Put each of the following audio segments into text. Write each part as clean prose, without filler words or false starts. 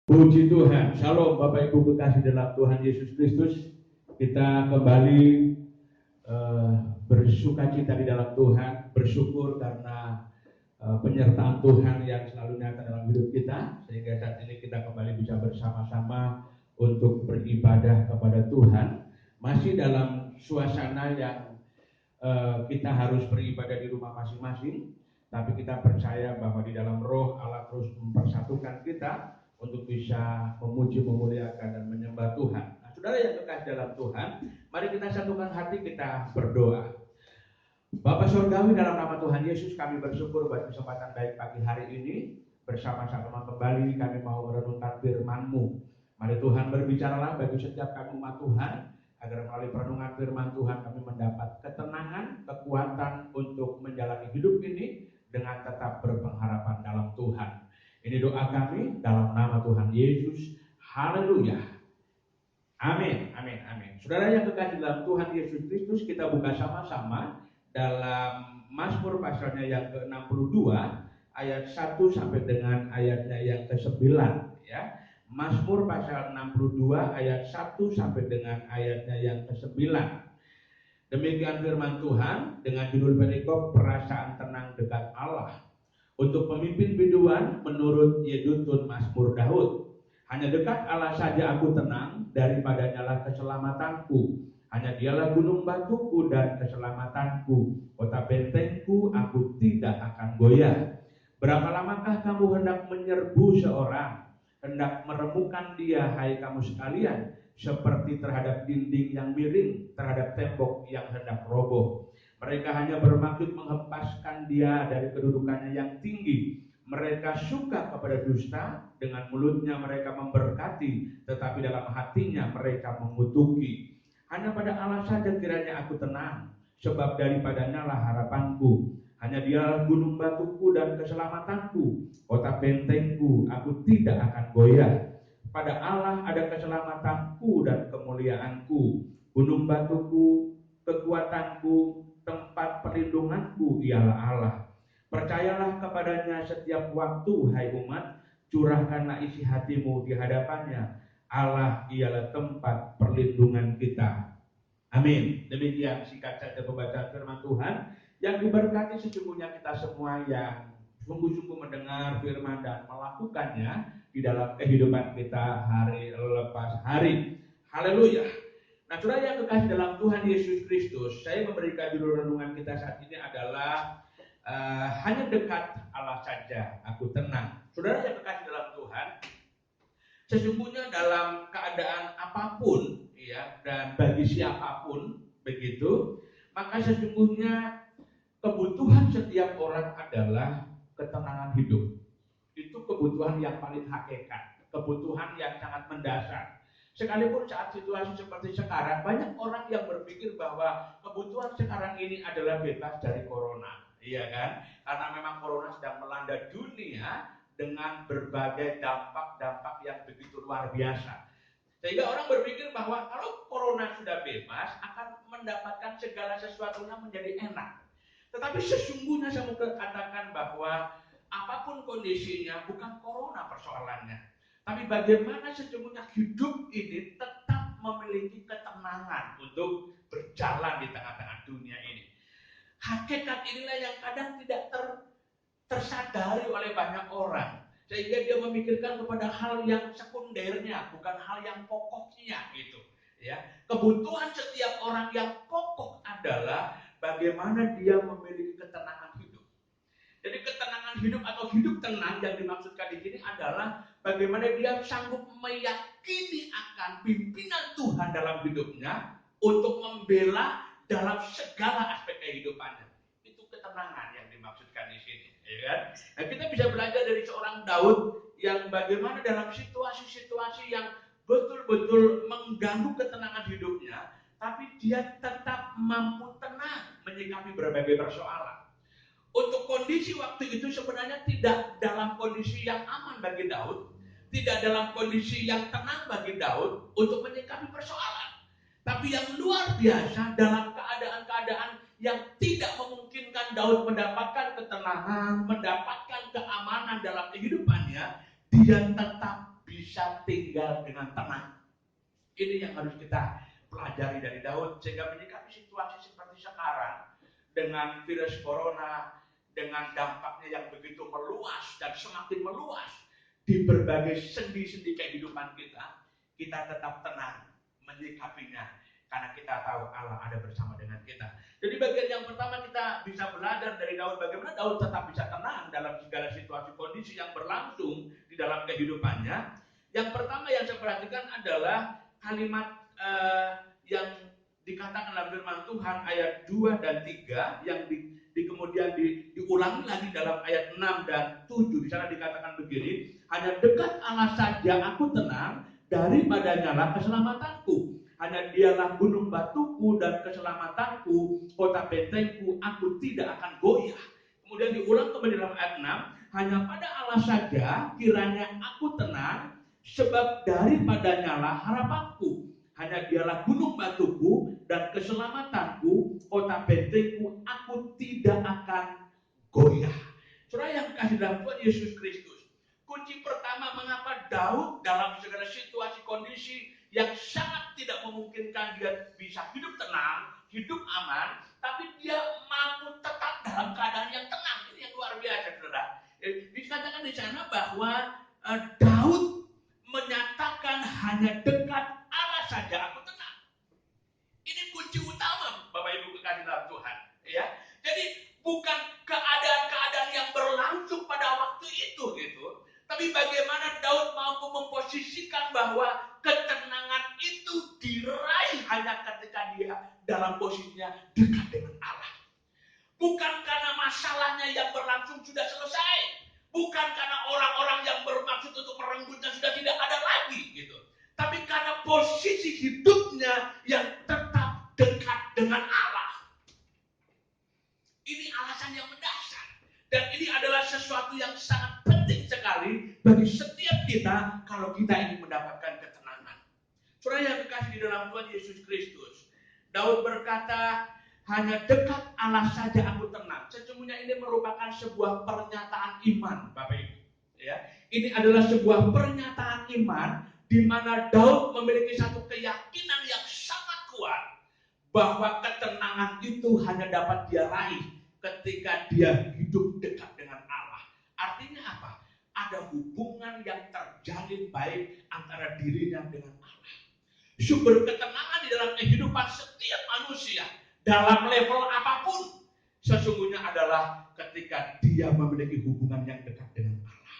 Puji Tuhan, Shalom Bapak Ibu kekasih dalam Tuhan Yesus Kristus. Kita kembali bersuka cita di dalam Tuhan, bersyukur karena penyertaan Tuhan yang selalu nyata dalam hidup kita, sehingga saat ini kita kembali bisa bersama-sama untuk beribadah kepada Tuhan. Masih dalam suasana yang kita harus beribadah di rumah masing-masing, tapi kita percaya bahwa di dalam roh Allah terus mempersatukan kita untuk bisa memuji, memuliakan, dan menyembah Tuhan. Nah, saudara yang kekasih dalam Tuhan, mari kita satukan hati, kita berdoa. Bapa Surgawi, dalam nama Tuhan Yesus, kami bersyukur buat kesempatan baik pagi hari ini. Bersama-sama kembali kami mau merenungkan firman-Mu. Mari Tuhan berbicaralah bagi setiap kami umat Tuhan, agar melalui perenungan firman Tuhan kami mendapat ketenangan, kekuatan untuk menjalani hidup ini dengan tetap berpengharapan dalam Tuhan. Ini doa kami dalam nama Tuhan Yesus. Haleluya. Amin, amin, amin. Saudara yang kekasih dalam Tuhan Yesus Kristus, kita buka sama-sama dalam Mazmur pasalnya yang ke-62 ayat 1 sampai dengan ayatnya yang ke-9 ya. Mazmur pasal 62 ayat 1 sampai dengan ayatnya yang ke-9. Demikian firman Tuhan dengan judul perikop perasaan tenang dekat Allah. Untuk pemimpin biduan menurut Yedutun Mazmur Daud. Hanya dekat Allah saja aku tenang, daripadanya lah keselamatanku. Hanya dialah gunung batuku dan keselamatanku. Kota bentengku, aku tidak akan goyah. Berapa lamakah kamu hendak menyerbu seorang? Hendak meremukkan dia, hai kamu sekalian, seperti terhadap dinding yang miring, terhadap tembok yang hendak roboh. Mereka hanya bermaksud menghempaskan dia dari kedudukannya yang tinggi. Mereka suka kepada dusta, dengan mulutnya mereka memberkati, tetapi dalam hatinya mereka mengutuki. Hanya pada Allah saja kiranya aku tenang, sebab daripadanya lah harapanku. Hanya dialah gunung batuku dan keselamatanku, kota bentengku, aku tidak akan goyah. Pada Allah ada keselamatanku dan kemuliaanku, gunung batuku, kekuatanku, tempat perlindunganku ialah Allah. Percayalah kepadanya setiap waktu, hai umat, curahkanlah isi hatimu di hadapannya. Allah ialah tempat perlindungan kita. Amin. Demikian singkat saja pembacaan firman Tuhan. Yang diberkati sesungguhnya kita semua yang sungguh-sungguh mendengar firman dan melakukannya di dalam kehidupan kita hari lepas hari. Haleluya. Nah, saudara yang kekasih dalam Tuhan Yesus Kristus, saya memberikan judul renungan kita saat ini adalah hanya dekat Allah saja aku tenang. Saudara yang kekasih dalam Tuhan, sesungguhnya dalam keadaan apapun ya, dan bagi siapapun begitu, maka sesungguhnya kebutuhan setiap orang adalah ketenangan hidup. Itu kebutuhan yang paling hakikat, kebutuhan yang sangat mendasar. Sekalipun saat situasi seperti sekarang, banyak orang yang berpikir bahwa kebutuhan sekarang ini adalah bebas dari corona. Iya kan? Karena memang corona sedang melanda dunia dengan berbagai dampak-dampak yang begitu luar biasa. Sehingga orang berpikir bahwa kalau corona sudah bebas, akan mendapatkan segala sesuatunya menjadi enak. Tetapi sesungguhnya saya mau katakan bahwa apapun kondisinya, bukan corona persoalannya, tapi bagaimana sesungguhnya hidup ini tetap memiliki ketenangan untuk berjalan di tengah-tengah dunia ini. Hakikat inilah yang kadang tidak tersadari oleh banyak orang, sehingga dia memikirkan kepada hal yang sekundernya, bukan hal yang pokoknya gitu. Ya, kebutuhan setiap orang yang pokok adalah bagaimana dia memiliki ketenangan hidup. Jadi ketenangan hidup atau hidup tenang yang dimaksudkan di sini adalah bagaimana dia sanggup meyakini akan pimpinan Tuhan dalam hidupnya untuk membela dalam segala aspek kehidupannya. Itu ketenangan yang dimaksudkan di sini, ya kan? Nah, kita bisa belajar dari seorang Daud yang bagaimana dalam situasi-situasi yang betul-betul mengganggu ketenangan hidupnya, tapi dia tetap mampu tenang menyikapi berbagai persoalan. Untuk kondisi waktu itu sebenarnya tidak dalam kondisi yang aman bagi Daud, tidak dalam kondisi yang tenang bagi Daud untuk menyikapi persoalan. Tapi yang luar biasa, dalam keadaan-keadaan yang tidak memungkinkan Daud mendapatkan ketenangan, mendapatkan keamanan dalam kehidupannya, dia tetap bisa bisa tinggal dengan tenang. Ini yang harus kita pelajari dari Daud, sehingga menyikapi situasi seperti sekarang dengan virus corona, dengan dampaknya yang begitu meluas dan semakin meluas di berbagai sendi-sendi kehidupan kita, kita tetap tenang menyikapinya karena kita tahu Allah ada bersama dengan kita. Jadi bagian yang pertama kita bisa belajar dari Daud, bagaimana Daud tetap bisa tenang dalam segala situasi kondisi yang berlangsung di dalam kehidupannya. Yang pertama yang saya perhatikan adalah kalimat yang dikatakan dalam firman Tuhan ayat 2 dan 3 yang kemudian diulangi lagi dalam ayat 6 dan 7. Di sana dikatakan begini, hanya dekat Allah saja aku tenang, daripadanya lah keselamatanku. Hanya dialah gunung batuku dan keselamatanku, kota bentengku, aku tidak akan goyah. Kemudian diulang kembali dalam ayat 6, hanya pada Allah saja kiranya aku tenang, sebab daripadanya lah harapanku. Hanya dialah gunung batuku dan keselamatanku, kota bentengku, aku tidak akan goyah. Saudara yang kasih dalam Tuhan Yesus Kristus, kunci pertama mengapa Daud dalam segala situasi kondisi yang sangat tidak memungkinkan dia bisa hidup tenang, hidup aman, tapi dia mampu tetap dalam keadaan yang tenang. Ini yang luar biasa, saudara. Dikatakan di sana bahwa Daud menyatakan hanya dekat Allah saja aku tenang. Ini kunci utama, Bapak Ibu kekasih dalam Tuhan. Ya, jadi bukan keadaan-keadaan yang berlangsung pada waktu itu, gitu. Tapi bagaimana Daud mampu memposisikan bahwa ketenangan itu diraih hanya ketika dia dalam posisinya dekat dengan Allah. Bukan karena masalahnya yang berlangsung sudah selesai. Bukan karena orang-orang yang bermaksud untuk merenggutnya sudah tidak ada lagi, gitu. Tapi karena posisi hidupnya yang tetap dekat dengan Allah. Ini alasan yang mendasar. Dan ini adalah sesuatu yang sangat penting sekali bagi setiap kita kalau kita ingin mendapatkan ketenangan. Saudara yang dikasih di dalam Tuhan Yesus Kristus, Daud berkata, hanya dekat Allah saja aku tenang. Sesungguhnya ini merupakan sebuah pernyataan iman, Bapak Ibu. Ya, ini adalah sebuah pernyataan iman di mana Daud memiliki satu keyakinan yang sangat kuat bahwa ketenangan itu hanya dapat dia raih ketika dia hidup dekat dengan Allah. Artinya apa? Ada hubungan yang terjalin baik antara dirinya dengan Allah. Sumber ketenangan di dalam kehidupan setiap manusia dalam level apapun sesungguhnya adalah ketika dia memiliki hubungan yang dekat dengan Allah.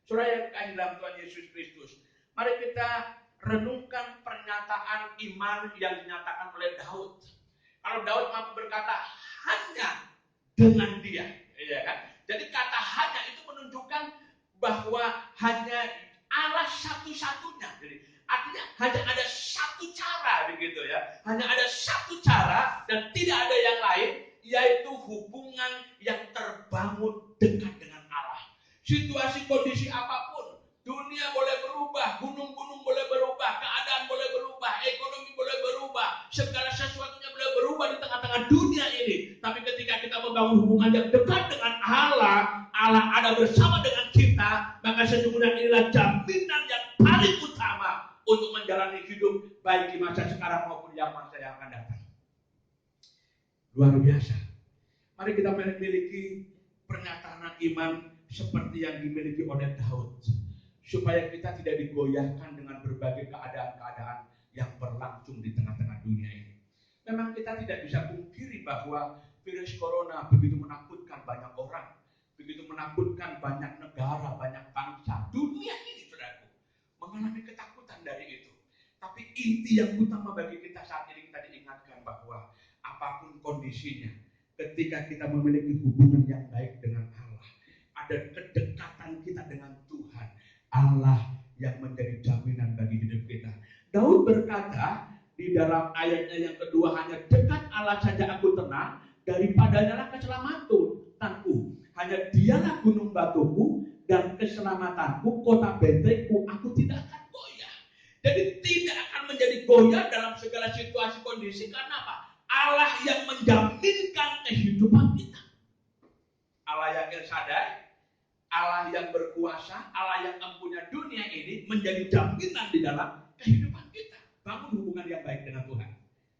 Saudara yang dikasihi dalam Tuhan Yesus Kristus, mari kita renungkan pernyataan iman yang dinyatakan oleh Daud. Kalau Daud mampu berkata hanya dengan dia, ya kan? Jadi kata hanya itu menunjukkan bahwa hanya Allah satu-satunya. Jadi artinya hanya ada satu cara, begitu ya. Hanya ada satu cara dan tidak ada yang lain, yaitu hubungan yang terbangun dekat dengan Allah. Situasi kondisi apapun, dunia boleh berubah, gunung-gunung boleh berubah, keadaan boleh berubah, ekonomi boleh berubah, segala sesuatunya boleh berubah di tengah-tengah dunia ini. Tapi ketika kita membangun hubungan yang dekat dengan Allah, Allah ada bersama dengan kita, maka sesungguhnya inilah jaminan yang paling utama untuk menjalani hidup baik di masa sekarang maupun yang masa yang akan datang. Luar biasa. Mari kita memiliki pernyataan iman seperti yang dimiliki oleh Daud, supaya kita tidak digoyahkan dengan berbagai keadaan-keadaan yang berlangsung di tengah-tengah dunia ini. Memang kita tidak bisa pungkiri bahwa virus corona begitu menakutkan banyak orang, begitu menakutkan banyak negara, banyak bangsa. Dunia ini, saudaraku, mengalami ketakutan dari itu. Tapi inti yang utama bagi kita saat ini, kita diingatkan bahwa apapun kondisinya, ketika kita memiliki hubungan yang baik dengan Allah, ada kedekatan kita dengan Tuhan, Allah yang menjadi jaminan bagi hidup kita. Daud berkata di dalam ayatnya yang kedua, hanya dekat Allah saja aku tenang, daripadanya lah keselamatanku. Hanya dialah gunung batuku dan keselamatanku, kota bentengku, aku tidak akan goyah. Jadi tidak akan menjadi goyah dalam segala situasi kondisi. Karena apa? Allah yang menjaminkan kehidupan kita. Allah yang El Shaddai, Allah yang berkuasa, Allah yang mempunyai dunia ini menjadi jaminan di dalam kehidupan kita. Bangun hubungan yang baik dengan Tuhan.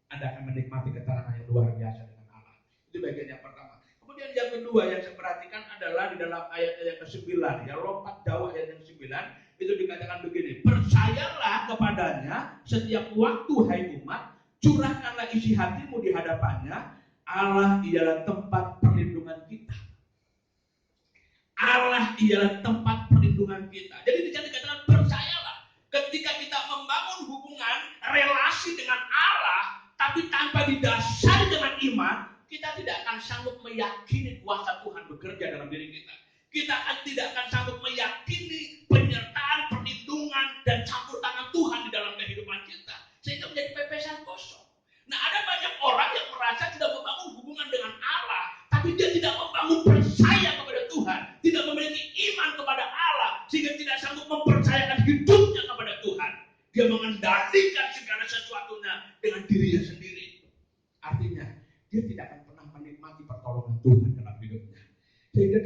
Anda akan menikmati keterangan yang luar biasa dengan Allah. Itu bagian yang pertama. Kemudian yang kedua yang saya perhatikan adalah di dalam ayat yang ke-9. Ya, lompat jauh ayat yang ke-9. Itu dikatakan begini. Percayalah kepadanya setiap waktu, hai umat. Curahkanlah isi hatimu di hadapannya. Allah ialah tempat perlindungan kita. Allah ialah tempat perlindungan kita. Jadi dikatakan percayalah. Ketika kita membangun hubungan, relasi dengan Allah, tapi tanpa didasari dengan iman, kita tidak akan sanggup meyakini kuasa Tuhan bekerja dalam diri kita. Kita tidak akan sanggup meyakini penyertaan, perlindungan, dan campur tangan Tuhan di dalam kehidupan kita. Sehingga menjadi pepesan kosong. Nah, ada banyak orang yang merasa sudah membangun hubungan dengan Allah, tapi dia tidak membangun percaya kepada Tuhan, tidak memiliki iman kepada Allah, sehingga tidak sanggup mempercayakan hidupnya kepada Tuhan. Dia mengendalikan segala sesuatunya dengan dirinya sendiri. Artinya, dia tidak akan pernah menikmati pertolongan Tuhan dalam hidupnya. Sehingga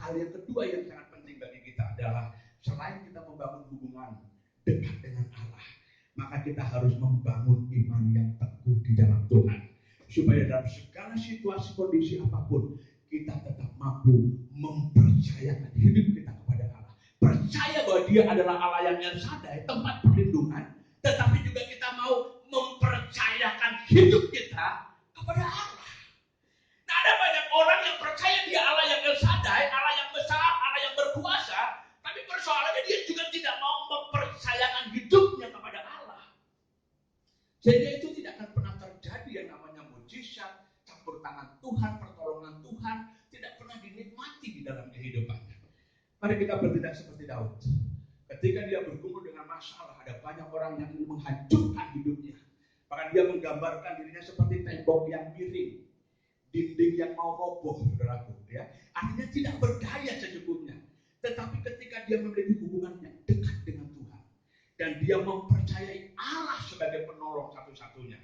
hal yang kedua yang sangat penting bagi kita adalah selain kita membangun hubungan dekat dengan Allah, maka kita harus membangun iman yang teguh di dalam Tuhan. Supaya dalam segala situasi kondisi apapun, kita tetap mampu mempercayakan hidup kita kepada Allah. Percaya bahwa Dia adalah Allah yang El Shaddai, tempat perlindungan, tetapi juga kita mau mempercayakan hidup kita kepada Allah. Nah, ada banyak orang yang percaya Dia Allah yang El Shaddai, Allah yang besar, Allah yang berkuasa, tapi persoalannya dia juga tidak mau mempercayakan hidupnya kepada Allah. Sehingga itu tidak akan pernah terjadi yang namanya mujizat, campur tangan Tuhan, pertolongan Tuhan, tidak pernah dinikmati di dalam kehidupannya. Mari kita bertindak seperti Daud. Ketika dia bergumul dengan masalah, ada banyak orang yang ingin menghancurkan hidupnya. Bahkan dia menggambarkan dirinya seperti tembok yang miring, dinding yang mau roboh, saudaraku. Ya. Artinya tidak berdaya sesungguhnya. Tetapi ketika dia memiliki hubungan yang dekat dengan Tuhan, dan dia mempercayai Allah sebagai penolong satu-satunya,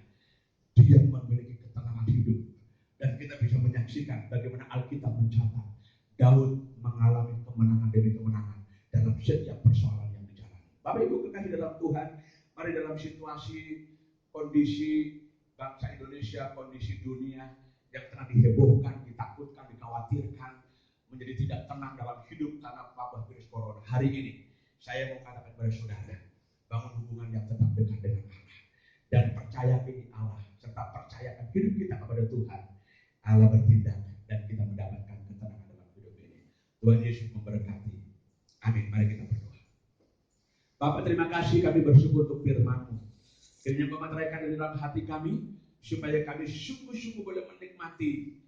dia memiliki ketenangan hidup. Dan kita bisa menyaksikan bagaimana Alkitab mencatat Daud mengalami kemenangan demi kemenangan dalam setiap persoalan yang dijalani. Bapak Ibu kekasih dalam Tuhan, mari dalam situasi kondisi bangsa Indonesia, kondisi dunia yang tengah dihebohkan, ditakutkan, dikhawatirkan, menjadi tidak tenang dalam hidup karena wabah virus corona. Hari ini saya mau katakan kepada saudara, bangun hubungan yang tetap dekat dengan Allah dan percaya kepada Allah serta percayakan hidup kita kepada Tuhan. Allah bertindak dan kita mendapatkan ketenangan dalam hidup ini. Tuhan Yesus memberkati. Amin. Mari kita berdoa. Bapak, terima kasih, kami bersyukur untuk firman-Mu. Kiranya Kau meteraikan di dalam hati kami supaya kami sungguh-sungguh boleh menikmati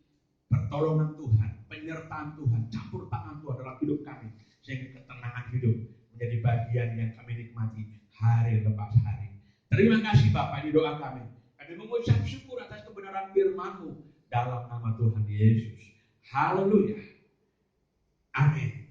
pertolongan Tuhan, penyertaan Tuhan, campur tangan Tuhan dalam hidup kami, sehingga ketenangan hidup menjadi bagian yang kami nikmati hari lepas hari. Terima kasih Bapak, di doa kami. Kami mengucap syukur atas kebenaran firman-Mu dalam nama Tuhan Yesus. Haleluya. Amin.